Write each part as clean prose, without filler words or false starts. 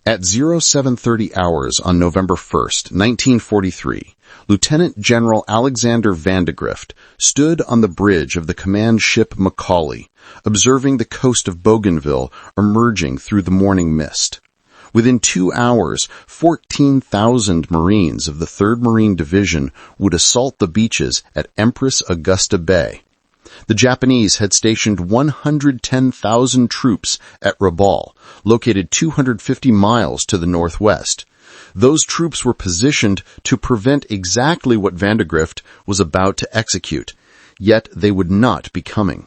At 0730 hours on November 1st, 1943, Lieutenant General Alexander Vandegrift stood on the bridge of the command ship Macaulay, observing the coast of Bougainville emerging through the morning mist. Within 2 hours, 14,000 Marines of the 3rd Marine Division would assault the beaches at Empress Augusta Bay. The Japanese had stationed 110,000 troops at Rabaul, located 250 miles to the northwest. Those troops were positioned to prevent exactly what Vandegrift was about to execute, yet they would not be coming.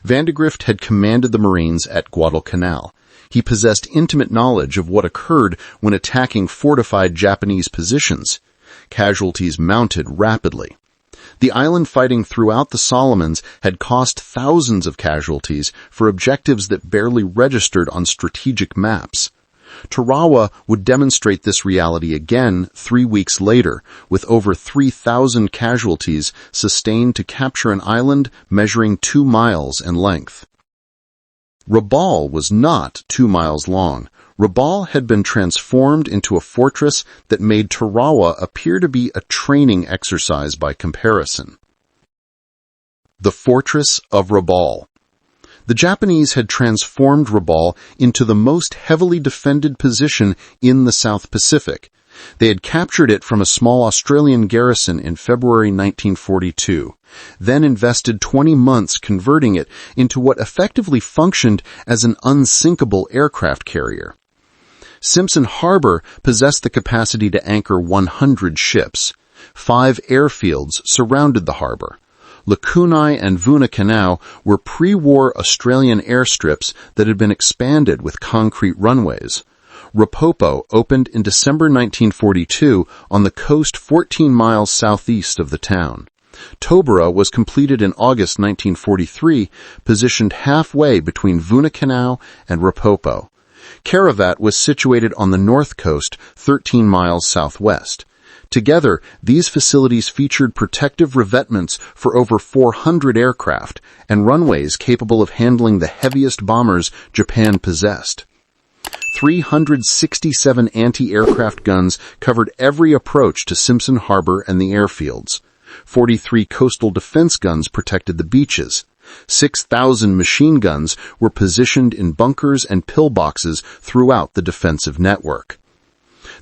Vandegrift had commanded the Marines at Guadalcanal. He possessed intimate knowledge of what occurred when attacking fortified Japanese positions. Casualties mounted rapidly. The island fighting throughout the Solomons had cost thousands of casualties for objectives that barely registered on strategic maps. Tarawa would demonstrate this reality again 3 weeks later, with over 3,000 casualties sustained to capture an island measuring 2 miles in length. Rabaul was not 2 miles long. Rabaul had been transformed into a fortress that made Tarawa appear to be a training exercise by comparison. The Fortress of Rabaul. The Japanese had transformed Rabaul into the most heavily defended position in the South Pacific. They had captured it from a small Australian garrison in February 1942, then invested 20 months converting it into what effectively functioned as an unsinkable aircraft carrier. Simpson Harbor possessed the capacity to anchor 100 ships. 5 airfields surrounded the harbor. Lakunai and Vunakanau were pre-war Australian airstrips that had been expanded with concrete runways. Rapopo opened in December 1942 on the coast 14 miles southeast of the town. Tobera was completed in August 1943, positioned halfway between Vunakanau and Rapopo. Karavat was situated on the north coast, 13 miles southwest. Together, these facilities featured protective revetments for over 400 aircraft and runways capable of handling the heaviest bombers Japan possessed. 367 anti-aircraft guns covered every approach to Simpson Harbor and the airfields. 43 coastal defense guns protected the beaches. 6,000 machine guns were positioned in bunkers and pillboxes throughout the defensive network.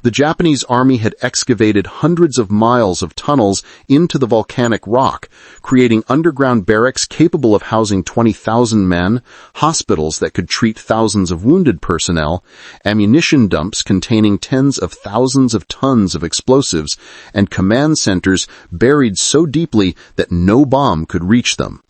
The Japanese army had excavated hundreds of miles of tunnels into the volcanic rock, creating underground barracks capable of housing 20,000 men, hospitals that could treat thousands of wounded personnel, ammunition dumps containing tens of thousands of tons of explosives, and command centers buried so deeply that no bomb could reach them.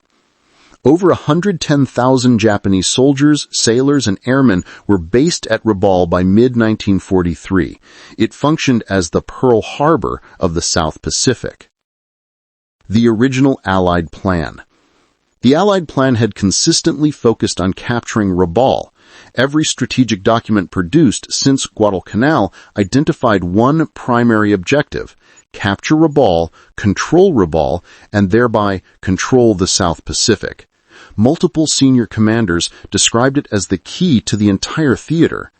Over 110,000 Japanese soldiers, sailors, and airmen were based at Rabaul by mid-1943. It functioned as the Pearl Harbor of the South Pacific. The original Allied plan. The Allied plan had consistently focused on capturing Rabaul. Every strategic document produced since Guadalcanal identified one primary objective: capture Rabaul, control Rabaul, and thereby control the South Pacific. Multiple senior commanders described it as the key to the entire theater.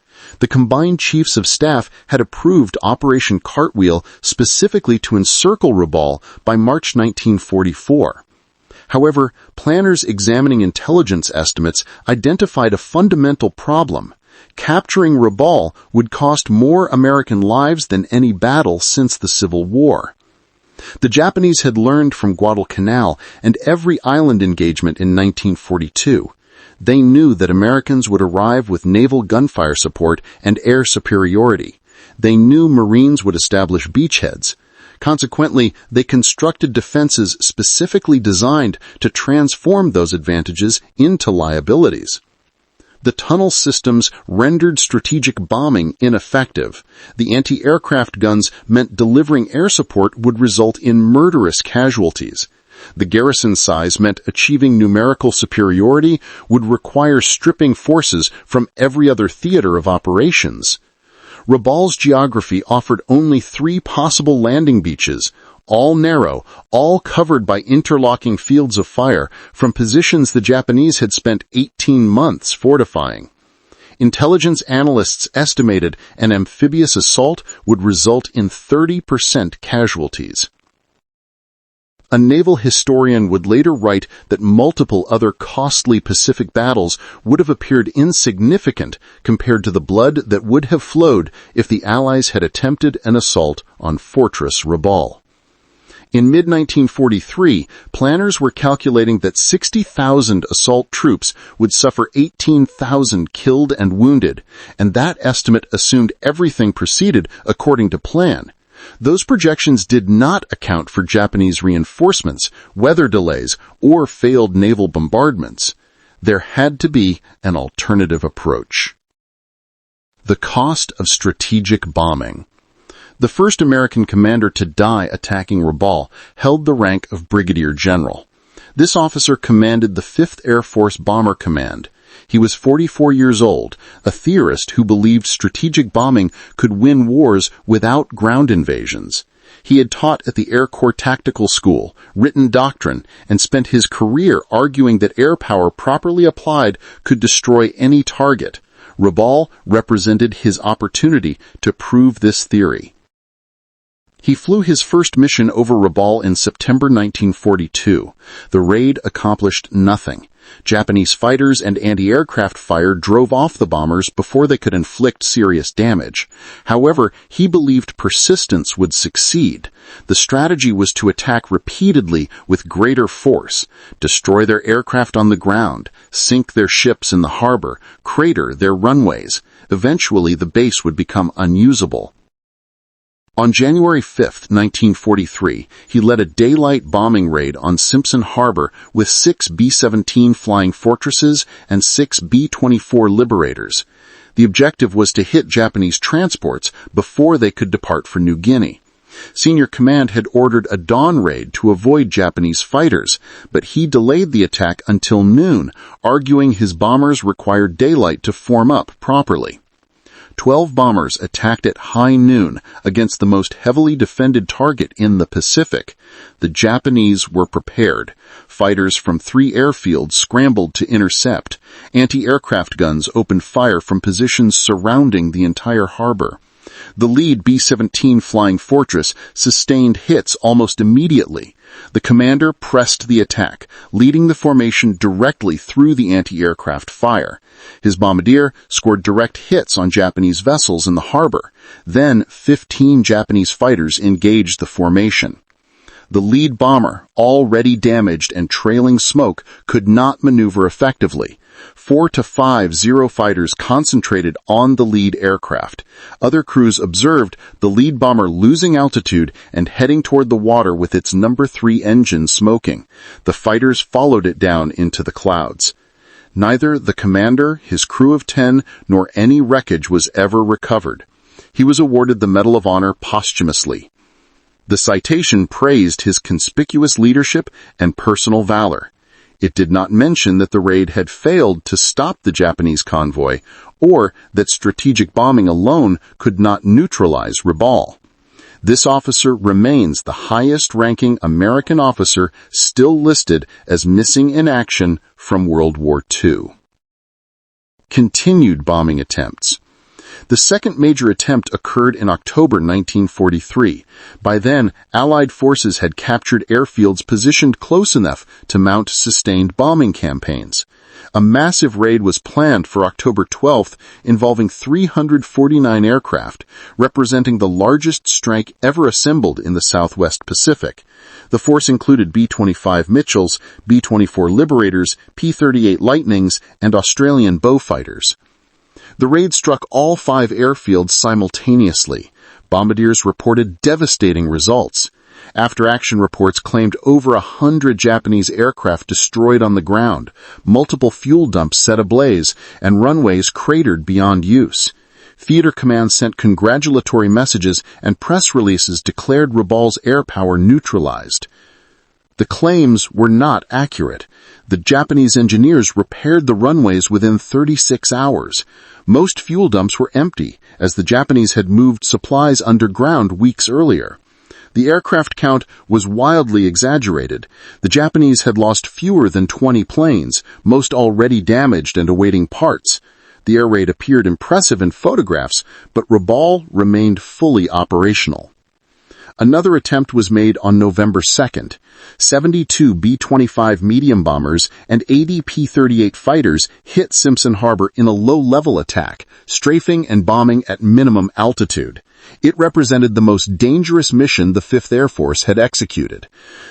The combined chiefs of staff had approved Operation Cartwheel specifically to encircle Rabaul by March 1944. However, planners examining intelligence estimates identified a fundamental problem. Capturing Rabaul would cost more American lives than any battle since the Civil War. The Japanese had learned from Guadalcanal and every island engagement in 1942. They knew that Americans would arrive with naval gunfire support and air superiority. They knew Marines would establish beachheads. Consequently, they constructed defenses specifically designed to transform those advantages into liabilities. The tunnel systems rendered strategic bombing ineffective. The anti-aircraft guns meant delivering air support would result in murderous casualties. The garrison size meant achieving numerical superiority would require stripping forces from every other theater of operations. Rabaul's geography offered only 3 possible landing beaches, all narrow, all covered by interlocking fields of fire from positions the Japanese had spent 18 months fortifying. Intelligence analysts estimated an amphibious assault would result in 30% casualties. A naval historian would later write that multiple other costly Pacific battles would have appeared insignificant compared to the blood that would have flowed if the Allies had attempted an assault on Fortress Rabaul. In mid-1943, planners were calculating that 60,000 assault troops would suffer 18,000 killed and wounded, and that estimate assumed everything proceeded according to plan. Those projections did not account for Japanese reinforcements, weather delays, or failed naval bombardments. There had to be an alternative approach. The cost of strategic bombing. The first American commander to die attacking Rabaul held the rank of brigadier general. This officer commanded the 5th Air Force Bomber Command. He was 44 years old, a theorist who believed strategic bombing could win wars without ground invasions. He had taught at the Air Corps Tactical School, written doctrine, and spent his career arguing that air power properly applied could destroy any target. Rabaul represented his opportunity to prove this theory. He flew his first mission over Rabaul in September 1942. The raid accomplished nothing. Japanese fighters and anti-aircraft fire drove off the bombers before they could inflict serious damage. However, he believed persistence would succeed. The strategy was to attack repeatedly with greater force, destroy their aircraft on the ground, sink their ships in the harbor, crater their runways. Eventually, the base would become unusable. On January 5, 1943, he led a daylight bombing raid on Simpson Harbor with 6 B-17 Flying Fortresses and 6 B-24 Liberators. The objective was to hit Japanese transports before they could depart for New Guinea. Senior command had ordered a dawn raid to avoid Japanese fighters, but he delayed the attack until noon, arguing his bombers required daylight to form up properly. 12 bombers attacked at high noon against the most heavily defended target in the Pacific. The Japanese were prepared. Fighters from 3 airfields scrambled to intercept. Anti-aircraft guns opened fire from positions surrounding the entire harbor. The lead B-17 Flying Fortress sustained hits almost immediately. The commander pressed the attack, leading the formation directly through the anti-aircraft fire. His bombardier scored direct hits on Japanese vessels in the harbor. Then 15 Japanese fighters engaged the formation. The lead bomber, already damaged and trailing smoke, could not maneuver effectively. 4 to 5 Zero fighters concentrated on the lead aircraft. Other crews observed the lead bomber losing altitude and heading toward the water with its No. 3 engine smoking. The fighters followed it down into the clouds. Neither the commander, his crew of 10, nor any wreckage was ever recovered. He was awarded the Medal of Honor posthumously. The citation praised his conspicuous leadership and personal valor. It did not mention that the raid had failed to stop the Japanese convoy, or that strategic bombing alone could not neutralize Rabaul. This officer remains the highest-ranking American officer still listed as missing in action from World War II. Continued bombing attempts. The second major attempt occurred in October 1943. By then, Allied forces had captured airfields positioned close enough to mount sustained bombing campaigns. A massive raid was planned for October 12th, involving 349 aircraft, representing the largest strike ever assembled in the Southwest Pacific. The force included B-25 Mitchells, B-24 Liberators, P-38 Lightnings, and Australian Beaufighters. The raid struck all 5 airfields simultaneously. Bombardiers reported devastating results. After-action reports claimed over 100 Japanese aircraft destroyed on the ground, multiple fuel dumps set ablaze, and runways cratered beyond use. Theater commands sent congratulatory messages, and press releases declared Rabaul's air power neutralized. The claims were not accurate. The Japanese engineers repaired the runways within 36 hours. Most fuel dumps were empty, as the Japanese had moved supplies underground weeks earlier. The aircraft count was wildly exaggerated. The Japanese had lost fewer than 20 planes, most already damaged and awaiting parts. The air raid appeared impressive in photographs, but Rabaul remained fully operational. Another attempt was made on November 2nd. 72 B-25 medium bombers and 80 P-38 fighters hit Simpson Harbor in a low-level attack, strafing and bombing at minimum altitude. It represented the most dangerous mission the 5th Air Force had executed.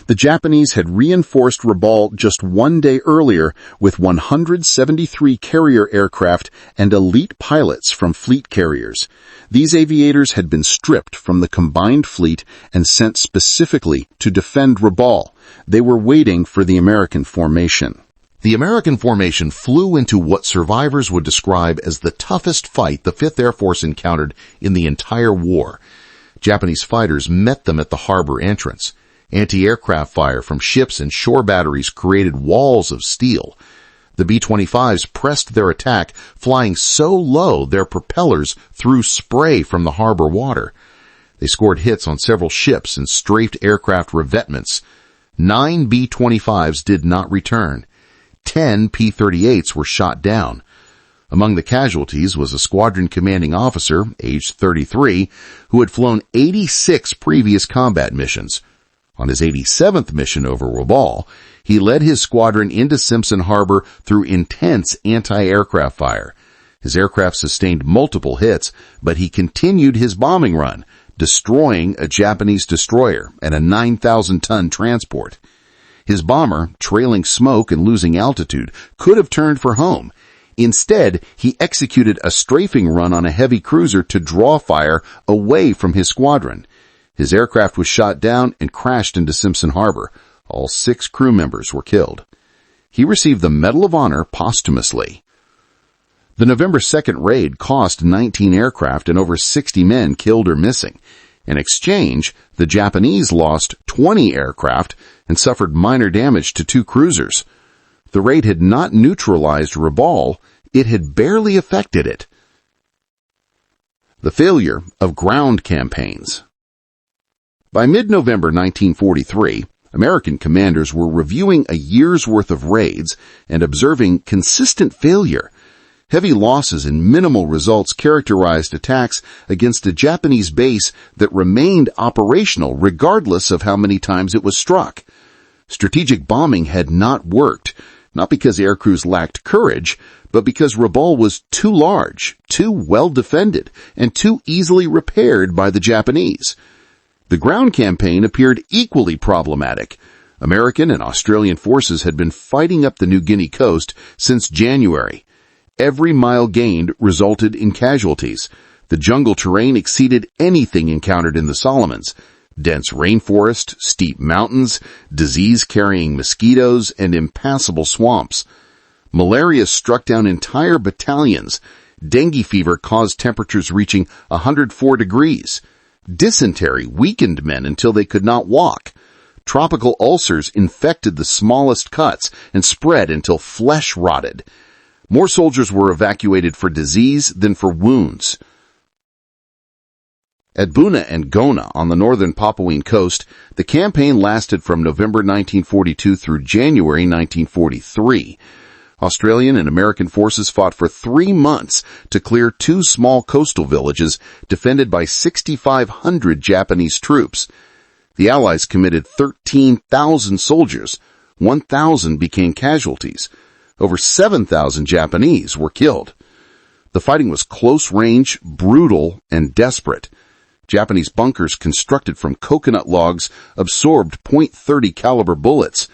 The Japanese had reinforced Rabaul just one day earlier with 173 carrier aircraft and elite pilots from fleet carriers. These aviators had been stripped from the combined fleet and sent specifically to defend Rabaul. They were waiting for the American formation. The American formation flew into what survivors would describe as the toughest fight the 5th Air Force encountered in the entire war. Japanese fighters met them at the harbor entrance. Anti-aircraft fire from ships and shore batteries created walls of steel. The B-25s pressed their attack, flying so low their propellers threw spray from the harbor water. They scored hits on several ships and strafed aircraft revetments. 9 B-25s did not return. 10 P-38s were shot down. Among the casualties was a squadron commanding officer, aged 33, who had flown 86 previous combat missions. On his 87th mission over Rabaul, he led his squadron into Simpson Harbor through intense anti-aircraft fire. His aircraft sustained multiple hits, but he continued his bombing run, destroying a Japanese destroyer and a 9,000-ton transport. His bomber, trailing smoke and losing altitude, could have turned for home. Instead, he executed a strafing run on a heavy cruiser to draw fire away from his squadron. His aircraft was shot down and crashed into Simpson Harbor. All 6 crew members were killed. He received the Medal of Honor posthumously. The November 2nd raid cost 19 aircraft and over 60 men killed or missing. In exchange, the Japanese lost 20 aircraft and suffered minor damage to 2 cruisers. The raid had not neutralized Rabaul, it had barely affected it. The failure of ground campaigns. By mid-November 1943, American commanders were reviewing a year's worth of raids and observing consistent failure. Heavy losses and minimal results characterized attacks against a Japanese base that remained operational regardless of how many times it was struck. Strategic bombing had not worked, not because air crews lacked courage, but because Rabaul was too large, too well defended, and too easily repaired by the Japanese. The ground campaign appeared equally problematic. American and Australian forces had been fighting up the New Guinea coast since January. Every mile gained resulted in casualties. The jungle terrain exceeded anything encountered in the Solomons. Dense rainforest, steep mountains, disease-carrying mosquitoes, and impassable swamps. Malaria struck down entire battalions. Dengue fever caused temperatures reaching 104 degrees. Dysentery weakened men until they could not walk. Tropical ulcers infected the smallest cuts and spread until flesh rotted. More soldiers were evacuated for disease than for wounds. At Buna and Gona on the northern Papuan coast, the campaign lasted from November 1942 through January 1943. Australian and American forces fought for 3 months to clear 2 small coastal villages defended by 6,500 Japanese troops. The Allies committed 13,000 soldiers. 1,000 became casualties. Over 7,000 Japanese were killed. The fighting was close-range, brutal, and desperate. Japanese bunkers constructed from coconut logs absorbed .30 caliber bullets.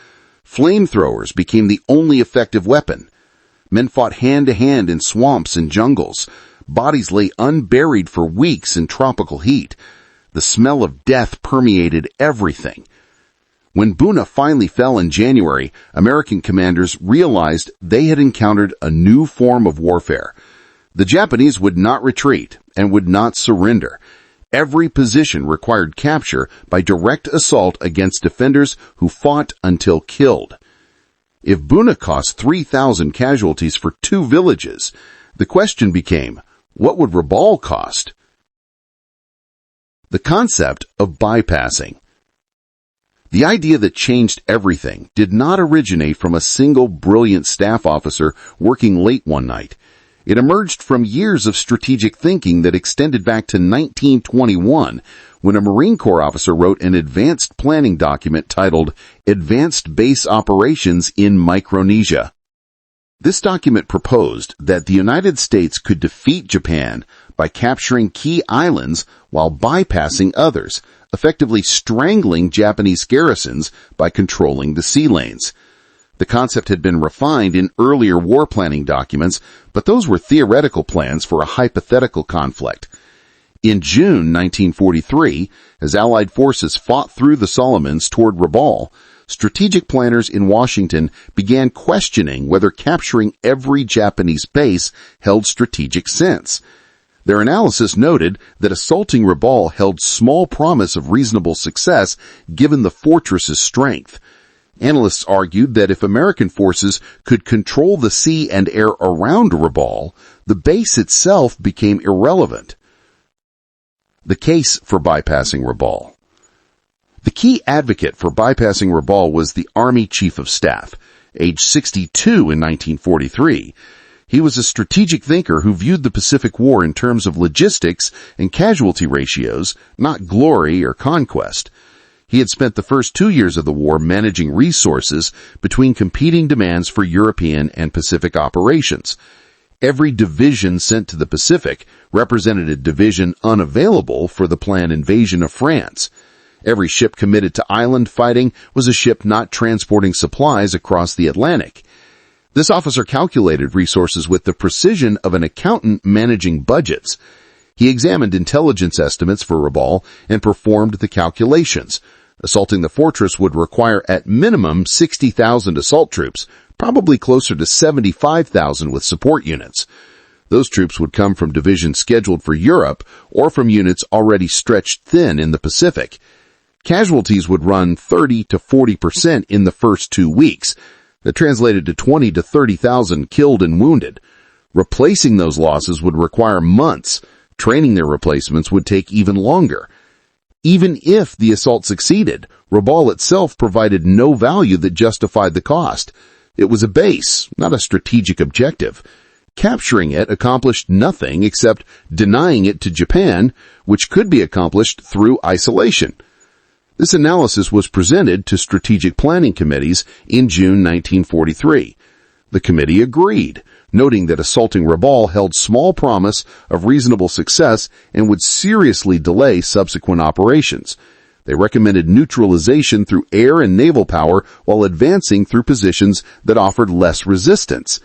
Flamethrowers became the only effective weapon. Men fought hand-to-hand in swamps and jungles. Bodies lay unburied for weeks in tropical heat. The smell of death permeated everything. When Buna finally fell in January, American commanders realized they had encountered a new form of warfare. The Japanese would not retreat and would not surrender. Every position required capture by direct assault against defenders who fought until killed. If Buna cost 3,000 casualties for 2 villages, the question became, what would Rabaul cost? The concept of bypassing. The idea that changed everything did not originate from a single brilliant staff officer working late one night. It emerged from years of strategic thinking that extended back to 1921, when a Marine Corps officer wrote an advanced planning document titled Advanced Base Operations in Micronesia. This document proposed that the United States could defeat Japan by capturing key islands while bypassing others, effectively strangling Japanese garrisons by controlling the sea lanes. The concept had been refined in earlier war planning documents, but those were theoretical plans for a hypothetical conflict. In June 1943, as Allied forces fought through the Solomons toward Rabaul, strategic planners in Washington began questioning whether capturing every Japanese base held strategic sense. Their analysis noted that assaulting Rabaul held small promise of reasonable success given the fortress's strength. Analysts argued that if American forces could control the sea and air around Rabaul, the base itself became irrelevant. The case for bypassing Rabaul. The key advocate for bypassing Rabaul was the Army Chief of Staff, age 62 in 1943. He was a strategic thinker who viewed the Pacific War in terms of logistics and casualty ratios, not glory or conquest. He had spent the first 2 years of the war managing resources between competing demands for European and Pacific operations. Every division sent to the Pacific represented a division unavailable for the planned invasion of France. Every ship committed to island fighting was a ship not transporting supplies across the Atlantic. This officer calculated resources with the precision of an accountant managing budgets. He examined intelligence estimates for Rabaul and performed the calculations. Assaulting the fortress would require at minimum 60,000 assault troops, probably closer to 75,000 with support units. Those troops would come from divisions scheduled for Europe or from units already stretched thin in the Pacific. Casualties would run 30 to 40% in the first 2 weeks. That translated to 20 to 30,000 killed and wounded. Replacing those losses would require months. Training their replacements would take even longer. Even if the assault succeeded, Rabaul itself provided no value that justified the cost. It was a base, not a strategic objective. Capturing it accomplished nothing except denying it to Japan, which could be accomplished through isolation. This analysis was presented to strategic planning committees in June 1943. The committee agreed, noting that assaulting Rabaul held small promise of reasonable success and would seriously delay subsequent operations. They recommended neutralization through air and naval power while advancing through positions that offered less resistance.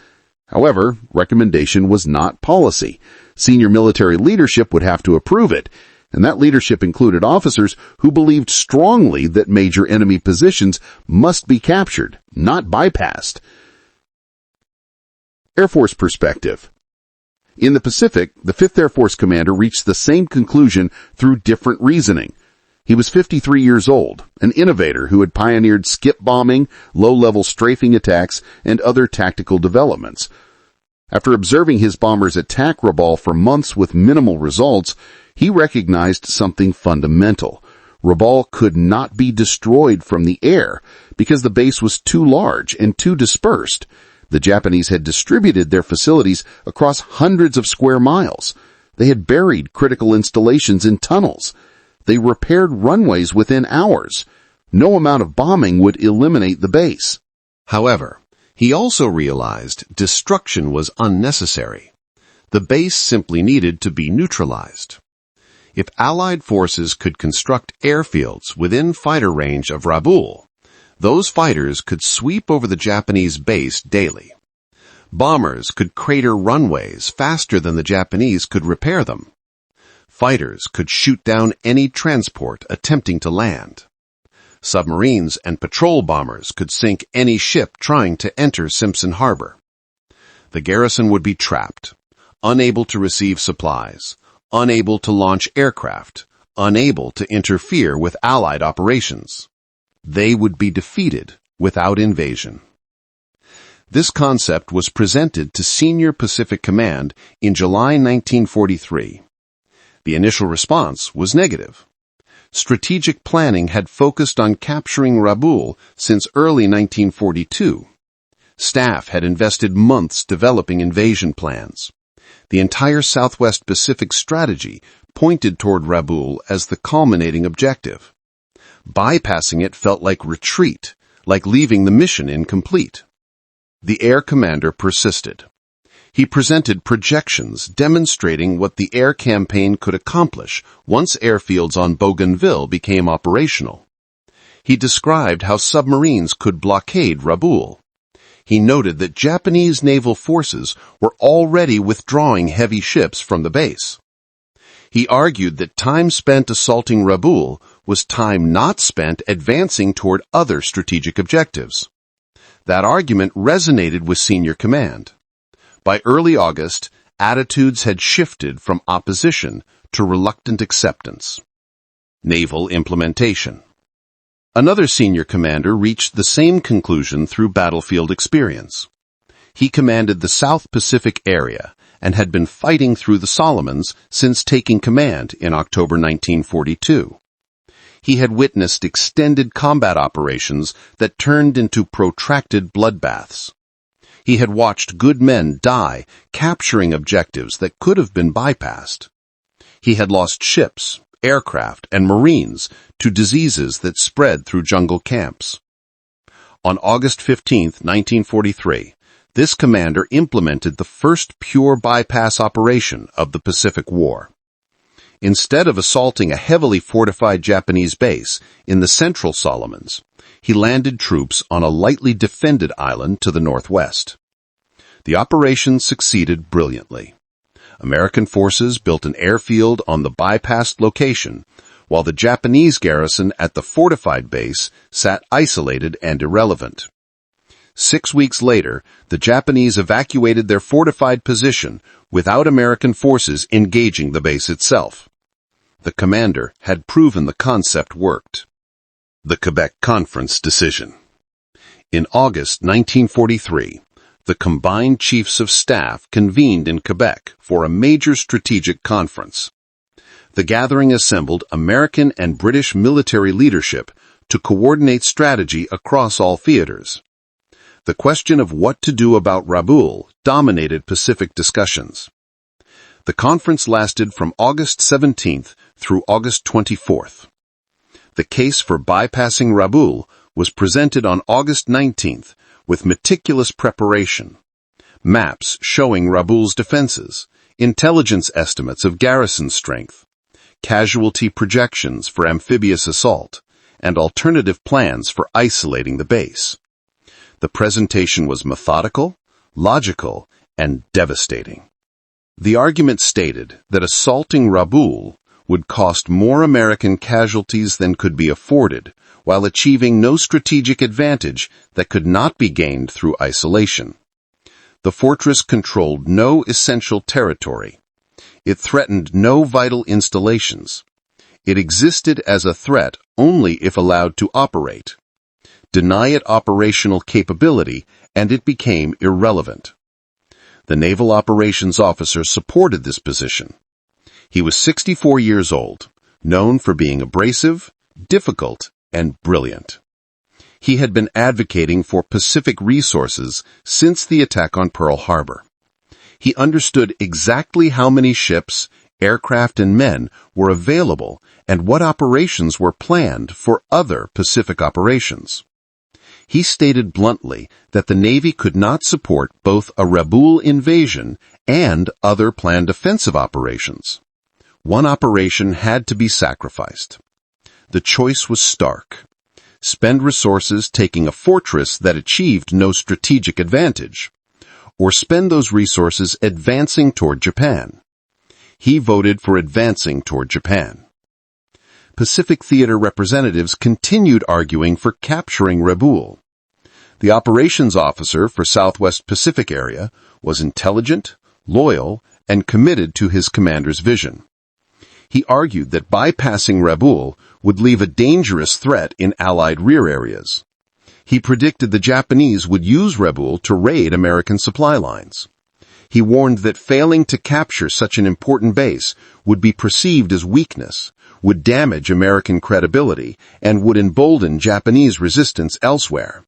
However, recommendation was not policy. Senior military leadership would have to approve it, and that leadership included officers who believed strongly that major enemy positions must be captured, not bypassed. Air Force perspective. In the Pacific, the 5th Air Force commander reached the same conclusion through different reasoning. He was 53 years old, an innovator who had pioneered skip bombing, low-level strafing attacks, and other tactical developments. After observing his bombers attack Rabaul for months with minimal results, he recognized something fundamental. Rabaul could not be destroyed from the air because the base was too large and too dispersed. The Japanese had distributed their facilities across hundreds of square miles. They had buried critical installations in tunnels. They repaired runways within hours. No amount of bombing would eliminate the base. However, he also realized destruction was unnecessary. The base simply needed to be neutralized. If Allied forces could construct airfields within fighter range of Rabaul, those fighters could sweep over the Japanese base daily. Bombers could crater runways faster than the Japanese could repair them. Fighters could shoot down any transport attempting to land. Submarines and patrol bombers could sink any ship trying to enter Simpson Harbor. The garrison would be trapped, unable to receive supplies, unable to launch aircraft, unable to interfere with Allied operations. They would be defeated without invasion. This concept was presented to Senior Pacific Command in July 1943. The initial response was negative. Strategic planning had focused on capturing Rabaul since early 1942. Staff had invested months developing invasion plans. The entire Southwest Pacific strategy pointed toward Rabaul as the culminating objective. Bypassing it felt like retreat, like leaving the mission incomplete. The air commander persisted. He presented projections demonstrating what the air campaign could accomplish once airfields on Bougainville became operational. He described how submarines could blockade Rabaul. He noted that Japanese naval forces were already withdrawing heavy ships from the base. He argued that time spent assaulting Rabaul was time not spent advancing toward other strategic objectives. That argument resonated with senior command. By early August, attitudes had shifted from opposition to reluctant acceptance. Naval implementation. Another senior commander reached the same conclusion through battlefield experience. He commanded the South Pacific area and had been fighting through the Solomons since taking command in October 1942. He had witnessed extended combat operations that turned into protracted bloodbaths. He had watched good men die capturing objectives that could have been bypassed. He had lost ships, aircraft, and Marines to diseases that spread through jungle camps. On August 15, 1943, this commander implemented the first pure bypass operation of the Pacific War. Instead of assaulting a heavily fortified Japanese base in the central Solomons, he landed troops on a lightly defended island to the northwest. The operation succeeded brilliantly. American forces built an airfield on the bypassed location, while the Japanese garrison at the fortified base sat isolated and irrelevant. 6 weeks later, the Japanese evacuated their fortified position without American forces engaging the base itself. The commander had proven the concept worked. The Quebec Conference decision. In August 1943, the combined chiefs of staff convened in Quebec for a major strategic conference. The gathering assembled American and British military leadership to coordinate strategy across all theaters. The question of what to do about Rabaul dominated Pacific discussions. The conference lasted from August 17th through August 24th. The case for bypassing Rabaul was presented on August 19th with meticulous preparation. Maps showing Rabaul's defenses, intelligence estimates of garrison strength, casualty projections for amphibious assault, and alternative plans for isolating the base. The presentation was methodical, logical, and devastating. The argument stated that assaulting Rabaul would cost more American casualties than could be afforded, while achieving no strategic advantage that could not be gained through isolation. The fortress controlled no essential territory. It threatened no vital installations. It existed as a threat only if allowed to operate. Deny it operational capability, and it became irrelevant. The naval operations officer supported this position. He was 64 years old, known for being abrasive, difficult, and brilliant. He had been advocating for Pacific resources since the attack on Pearl Harbor. He understood exactly how many ships, aircraft, and men were available and what operations were planned for other Pacific operations. He stated bluntly that the Navy could not support both a Rabaul invasion and other planned offensive operations. One operation had to be sacrificed. The choice was stark. Spend resources taking a fortress that achieved no strategic advantage, or spend those resources advancing toward Japan. He voted for advancing toward Japan. Pacific Theater representatives continued arguing for capturing Rabaul. The operations officer for Southwest Pacific area was intelligent, loyal, and committed to his commander's vision. He argued that bypassing Rabaul would leave a dangerous threat in Allied rear areas. He predicted the Japanese would use Rabaul to raid American supply lines. He warned that failing to capture such an important base would be perceived as weakness, would damage American credibility, and would embolden Japanese resistance elsewhere.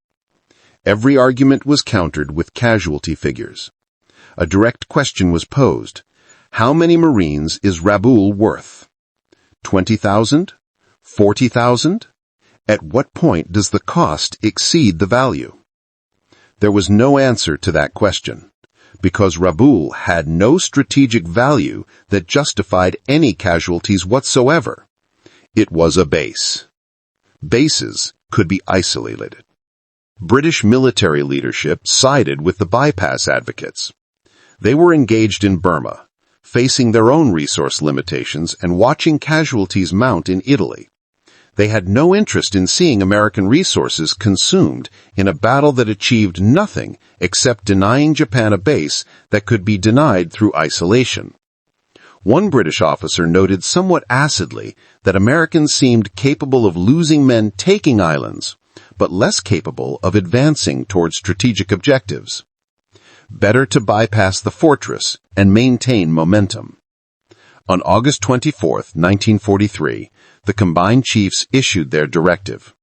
Every argument was countered with casualty figures. A direct question was posed. How many Marines is Rabaul worth? 20,000? 40,000? At what point does the cost exceed the value? There was no answer to that question, because Rabaul had no strategic value that justified any casualties whatsoever. It was a base. Bases could be isolated. British military leadership sided with the bypass advocates. They were engaged in Burma, facing their own resource limitations and watching casualties mount in Italy. They had no interest in seeing American resources consumed in a battle that achieved nothing except denying Japan a base that could be denied through isolation. One British officer noted somewhat acidly that Americans seemed capable of losing men taking islands, but less capable of advancing toward strategic objectives. Better to bypass the fortress and maintain momentum. On August 24, 1943, the combined chiefs issued their directive.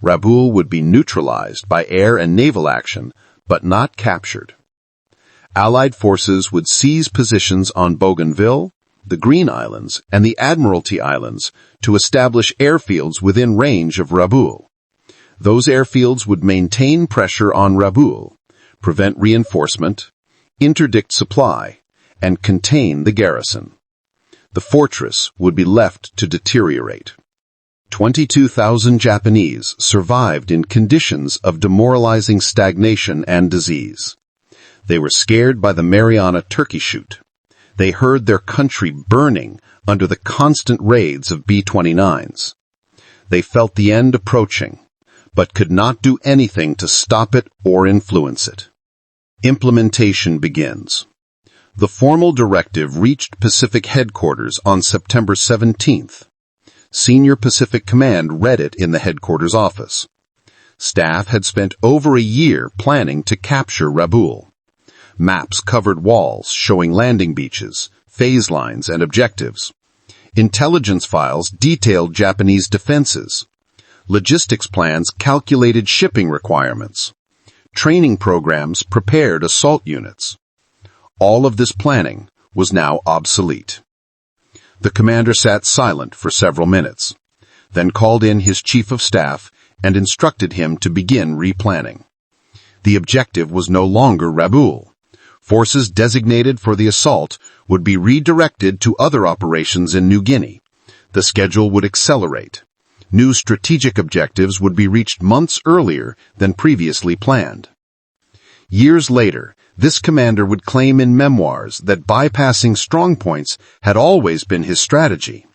Rabaul would be neutralized by air and naval action, but not captured. Allied forces would seize positions on Bougainville, the Green Islands, and the Admiralty Islands to establish airfields within range of Rabaul. Those airfields would maintain pressure on Rabaul, prevent reinforcement, interdict supply, and contain the garrison. The fortress would be left to deteriorate. 22,000 Japanese survived in conditions of demoralizing stagnation and disease. They were scared by the Mariana turkey shoot. They heard their country burning under the constant raids of B-29s. They felt the end approaching, but could not do anything to stop it or influence it. Implementation begins. The formal directive reached Pacific headquarters on September 17th. Senior Pacific Command read it in the headquarters office. Staff had spent over a year planning to capture Rabaul. Maps covered walls showing landing beaches, phase lines, and objectives. Intelligence files detailed Japanese defenses. Logistics plans calculated shipping requirements. Training programs prepared assault units. All of this planning was now obsolete. The commander sat silent for several minutes, then called in his chief of staff and instructed him to begin replanning. The objective was no longer Rabaul. Forces designated for the assault would be redirected to other operations in New Guinea. The schedule would accelerate. New strategic objectives would be reached months earlier than previously planned. Years later, this commander would claim in memoirs that bypassing strongpoints had always been his strategy,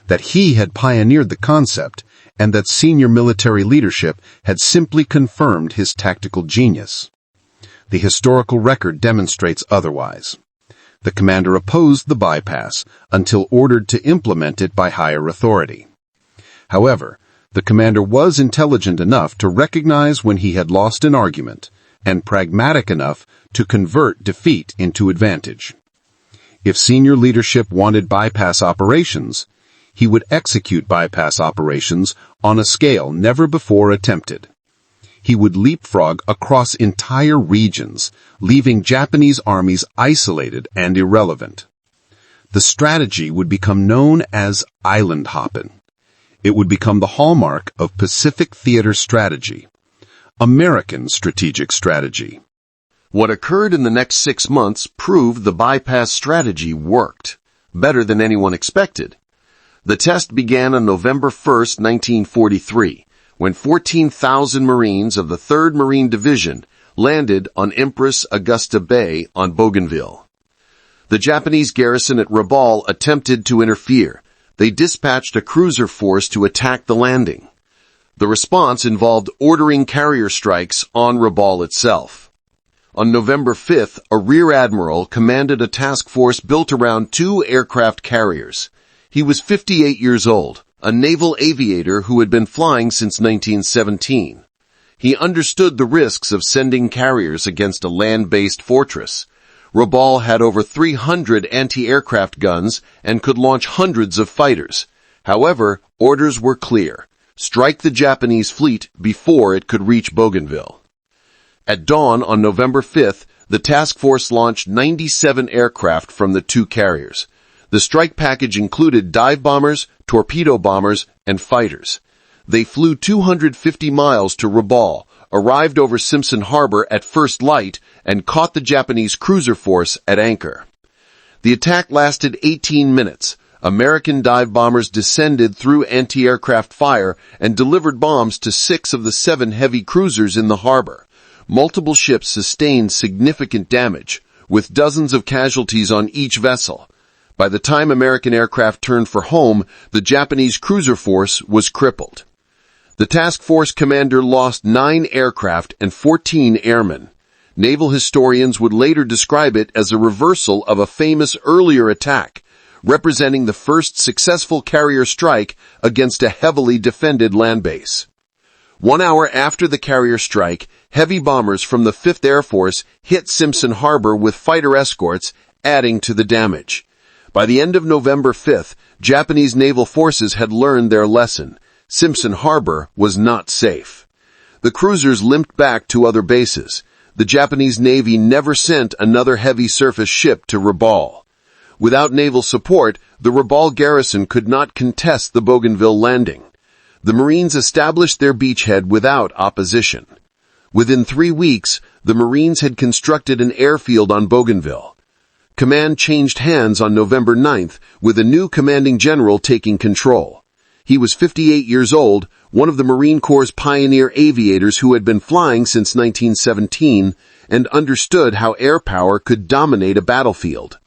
that he had pioneered the concept, and that senior military leadership had simply confirmed his tactical genius. The historical record demonstrates otherwise. The commander opposed the bypass until ordered to implement it by higher authority. However, the commander was intelligent enough to recognize when he had lost an argument, and pragmatic enough to convert defeat into advantage. If senior leadership wanted bypass operations, he would execute bypass operations on a scale never before attempted. He would leapfrog across entire regions, leaving Japanese armies isolated and irrelevant. The strategy would become known as island hopping. It would become the hallmark of Pacific theater strategy, American strategic strategy. What occurred in the next 6 months proved the bypass strategy worked, better than anyone expected. The test began on November 1, 1943, when 14,000 Marines of the 3rd Marine Division landed on Empress Augusta Bay on Bougainville. The Japanese garrison at Rabaul attempted to interfere. They dispatched a cruiser force to attack the landing. The response involved ordering carrier strikes on Rabaul itself. On November 5th, a rear admiral commanded a task force built around 2 aircraft carriers. He was 58 years old, a naval aviator who had been flying since 1917. He understood the risks of sending carriers against a land-based fortress. Rabaul had over 300 anti-aircraft guns and could launch hundreds of fighters. However, orders were clear. Strike the Japanese fleet before it could reach Bougainville. At dawn on November 5th, the task force launched 97 aircraft from the two carriers. The strike package included dive bombers, torpedo bombers, and fighters. They flew 250 miles to Rabaul, arrived over Simpson Harbor at first light, and caught the Japanese cruiser force at anchor. The attack lasted 18 minutes. American dive bombers descended through anti-aircraft fire and delivered bombs to 6 of the 7 heavy cruisers in the harbor. Multiple ships sustained significant damage, with dozens of casualties on each vessel. By the time American aircraft turned for home, the Japanese cruiser force was crippled. The task force commander lost 9 aircraft and 14 airmen. Naval historians would later describe it as a reversal of a famous earlier attack, representing the first successful carrier strike against a heavily defended land base. 1 hour after the carrier strike, heavy bombers from the 5th Air Force hit Simpson Harbor with fighter escorts, adding to the damage. By the end of November 5th, Japanese naval forces had learned their lesson. Simpson Harbor was not safe. The cruisers limped back to other bases. The Japanese Navy never sent another heavy surface ship to Rabaul. Without naval support, the Rabaul garrison could not contest the Bougainville landing. The Marines established their beachhead without opposition. Within 3 weeks, the Marines had constructed an airfield on Bougainville. Command changed hands on November 9th, with a new commanding general taking control. He was 58 years old, one of the Marine Corps' pioneer aviators who had been flying since 1917 and understood how air power could dominate a battlefield.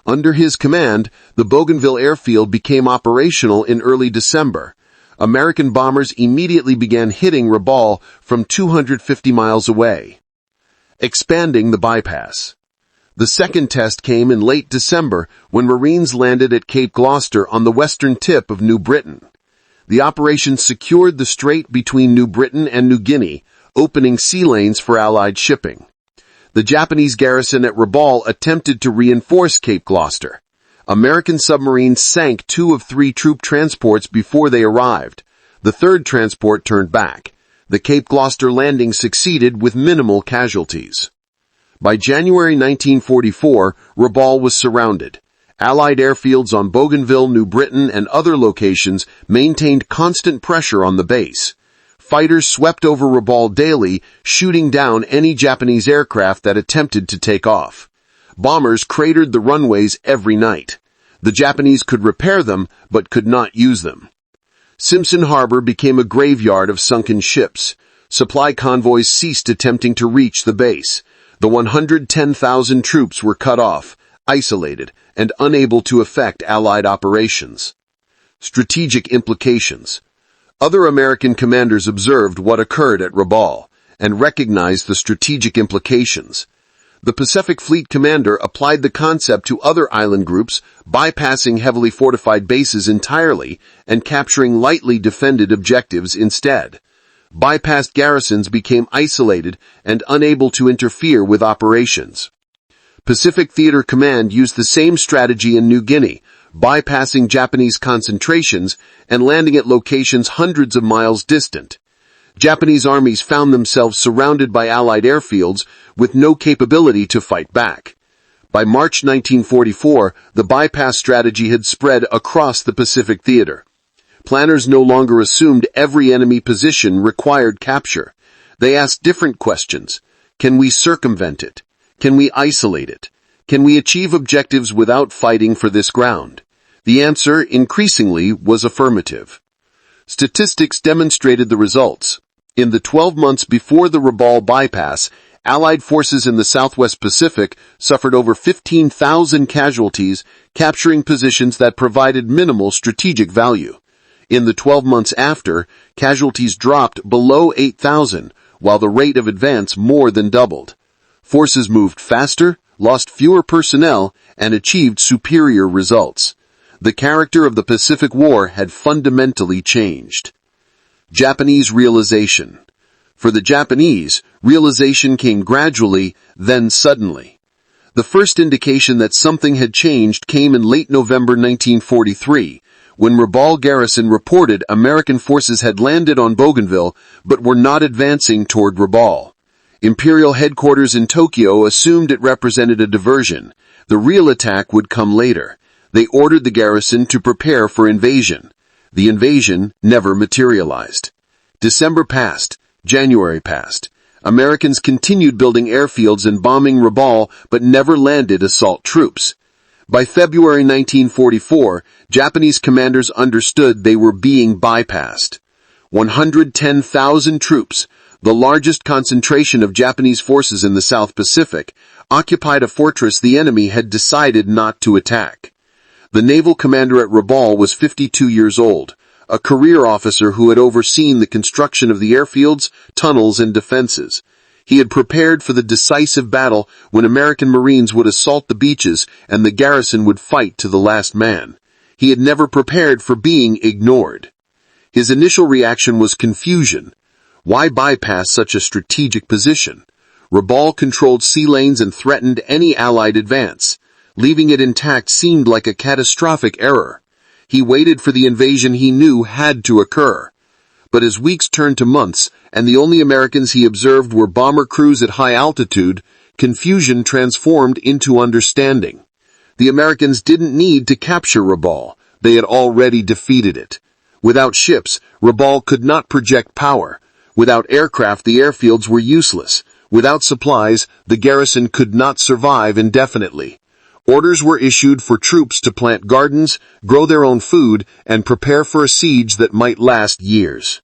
Under his command, the Bougainville airfield became operational in early December. American bombers immediately began hitting Rabaul from 250 miles away. Expanding the bypass. The second test came in late December when Marines landed at Cape Gloucester on the western tip of New Britain. The operation secured the strait between New Britain and New Guinea, opening sea lanes for Allied shipping. The Japanese garrison at Rabaul attempted to reinforce Cape Gloucester. American submarines sank 2 of 3 troop transports before they arrived. The third transport turned back. The Cape Gloucester landing succeeded with minimal casualties. By January 1944, Rabaul was surrounded. Allied airfields on Bougainville, New Britain, and other locations maintained constant pressure on the base. Fighters swept over Rabaul daily, shooting down any Japanese aircraft that attempted to take off. Bombers cratered the runways every night. The Japanese could repair them, but could not use them. Simpson Harbor became a graveyard of sunken ships. Supply convoys ceased attempting to reach the base. The 110,000 troops were cut off, isolated, and unable to effect Allied operations. Strategic implications. Other American commanders observed what occurred at Rabaul and recognized the strategic implications. The Pacific Fleet commander applied the concept to other island groups, bypassing heavily fortified bases entirely and capturing lightly defended objectives instead. Bypassed garrisons became isolated and unable to interfere with operations. Pacific Theater Command used the same strategy in New Guinea, bypassing Japanese concentrations and landing at locations hundreds of miles distant. Japanese armies found themselves surrounded by Allied airfields with no capability to fight back. By March 1944, the bypass strategy had spread across the Pacific Theater. Planners no longer assumed every enemy position required capture. They asked different questions. Can we circumvent it? Can we isolate it? Can we achieve objectives without fighting for this ground? The answer, increasingly, was affirmative. Statistics demonstrated the results. In the 12 months before the Rabaul bypass, Allied forces in the Southwest Pacific suffered over 15,000 casualties, capturing positions that provided minimal strategic value. In the 12 months after, casualties dropped below 8,000, while the rate of advance more than doubled. Forces moved faster, lost fewer personnel, and achieved superior results. The character of the Pacific War had fundamentally changed. Japanese realization. For the Japanese, realization came gradually, then suddenly. The first indication that something had changed came in late November 1943, when Rabaul garrison reported American forces had landed on Bougainville but were not advancing toward Rabaul. Imperial headquarters in Tokyo assumed it represented a diversion. The real attack would come later. They ordered the garrison to prepare for invasion. The invasion never materialized. December passed. January passed. Americans continued building airfields and bombing Rabaul, but never landed assault troops. By February 1944, Japanese commanders understood they were being bypassed. 110,000 troops, the largest concentration of Japanese forces in the South Pacific, occupied a fortress the enemy had decided not to attack. The naval commander at Rabaul was 52 years old, a career officer who had overseen the construction of the airfields, tunnels, and defenses. He had prepared for the decisive battle when American Marines would assault the beaches and the garrison would fight to the last man. He had never prepared for being ignored. His initial reaction was confusion. Why bypass such a strategic position? Rabaul controlled sea lanes and threatened any Allied advance. Leaving it intact seemed like a catastrophic error. He waited for the invasion he knew had to occur. But as weeks turned to months, and the only Americans he observed were bomber crews at high altitude, confusion transformed into understanding. The Americans didn't need to capture Rabaul. They had already defeated it. Without ships, Rabaul could not project power. Without aircraft, the airfields were useless. Without supplies, the garrison could not survive indefinitely. Orders were issued for troops to plant gardens, grow their own food, and prepare for a siege that might last years.